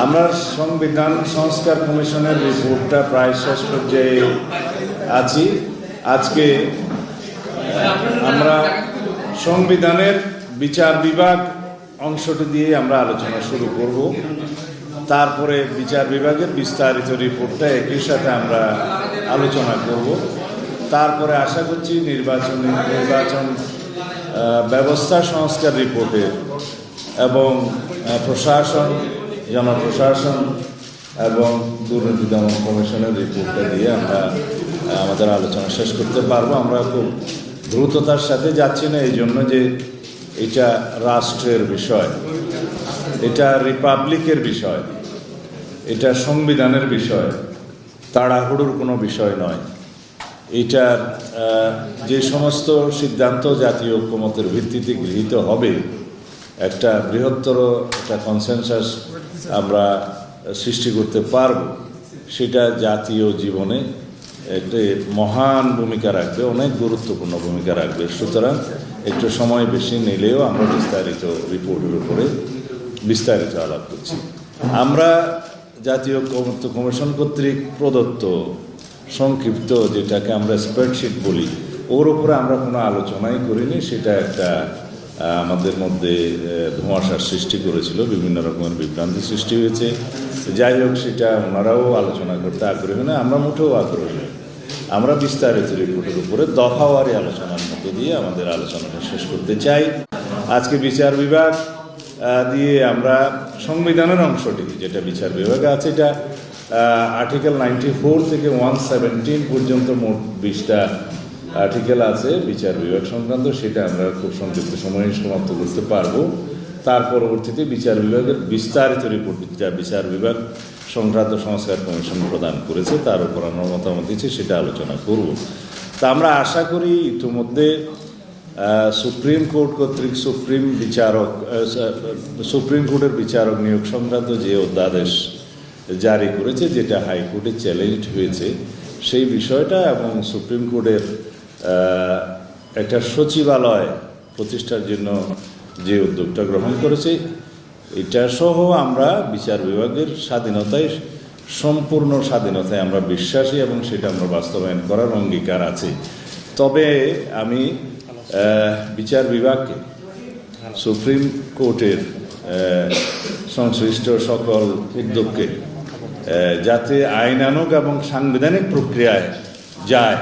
আমরা সংবিধান সংস্কার কমিশনের রিপোর্টটা প্রায় শেষ পর্যায়ে আছি। আজকে আমরা সংবিধানের বিচার বিভাগ অংশটি দিয়ে আমরা আলোচনা শুরু করব। তারপরে বিচার বিভাগের বিস্তারিত রিপোর্টটা একই সাথে আমরা আলোচনা করব। তারপরে আশা করছি নির্বাচন ব্যবস্থা সংস্কার রিপোর্টে এবং প্রশাসন, জনপ্রশাসন এবং দুর্নীতি দমন কমিশনের রিপোর্টটা দিয়ে আমরা আমাদের আলোচনা শেষ করতে পারবো। আমরা খুব দ্রুততার সাথে যাচ্ছি না, এই জন্য যে এটা রাষ্ট্রের বিষয়, এটা রিপাবলিকের বিষয়, এটা সংবিধানের বিষয়, তাড়াহুড়োর কোনো বিষয় নয়। এটার যে সমস্ত সিদ্ধান্ত জাতীয় ঐক্যমতের ভিত্তিতে গৃহীত হবে, একটা বৃহত্তর একটা কনসেনসাস আমরা সৃষ্টি করতে পারব, সেটা জাতীয় জীবনে একটি মহান ভূমিকা রাখবে, অনেক গুরুত্বপূর্ণ ভূমিকা রাখবে। সুতরাং একটু সময় বেশি নিলেও আমরা বিস্তারিত রিপোর্টের উপরে বিস্তারিত আলাপ করছি। আমরা জাতীয় ঐক্যমত্য কমিশন কর্তৃক প্রদত্ত সংক্ষিপ্ত, যেটাকে আমরা স্প্রেডশিট বলি, ওর উপরে আমরা কোনো আলোচনাই করিনি। সেটা একটা আমাদের মধ্যে ধোঁয়াশার সৃষ্টি করেছিল, বিভিন্ন রকমের বিভ্রান্তি সৃষ্টি হয়েছে। যাই হোক, সেটা ওনারাও আলোচনা করতে আগ্রহী না, আমরা মোটেও আগ্রহী নই। আমরা বিস্তারিত রিপোর্টের উপরে দফাওয়ারি আলোচনার মধ্য দিয়ে আমাদের আলোচনাটা শেষ করতে চাই। আজকে বিচার বিভাগ দিয়ে আমরা সংবিধানের অংশটি যেটা বিচার বিভাগে আছে, এটা আর্টিকেল 94 থেকে 117 পর্যন্ত মোট 20টা আর্টিকেল আছে বিচার বিভাগ সংক্রান্ত। সেটা আমরা খুব সংক্ষিপ্ত সময়ে সমাপ্ত করতে পারবো। তার পরবর্তীতে বিচার বিভাগের বিস্তারিত রিপোর্ট, যা বিচার বিভাগ সংক্রান্ত সংস্কার কমিশন প্রদান করেছে, তার উপর আমরা মতামত দিচ্ছি, সেটা আলোচনা করব। তা আমরা আশা করি ইতিমধ্যে সুপ্রিম কোর্ট কর্তৃক সুপ্রিম কোর্টের বিচারক নিয়োগ সংক্রান্ত যে অধ্যাদেশ জারি করেছে, যেটা হাইকোর্টে চ্যালেঞ্জ হয়েছে, সেই বিষয়টা এবং সুপ্রিম কোর্টের একটা সচিবালয় প্রতিষ্ঠার জন্য যে উদ্যোগটা গ্রহণ করেছে, এটা সহ আমরা বিচার বিভাগের স্বাধীনতায়, সম্পূর্ণ স্বাধীনতায় আমরা বিশ্বাসী এবং সেটা আমরা বাস্তবায়ন করার অঙ্গীকার আছে। তবে আমি বিচার বিভাগকে, সুপ্রিম কোর্টের সংশ্লিষ্ট সকল উদ্যোগকে যাতে আইনানুগ এবং সাংবিধানিক প্রক্রিয়ায় যায়,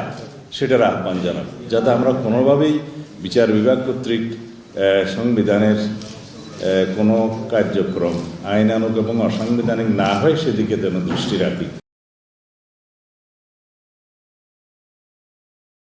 সেটার আহ্বান জানাব, যাতে আমরা কোনোভাবেই বিচার বিভাগ কর্তৃক সংবিধানের কোনো কার্যক্রম আইনানুগ এবং অসাংবিধানিক না হয় সেদিকে যেন দৃষ্টি রাখি।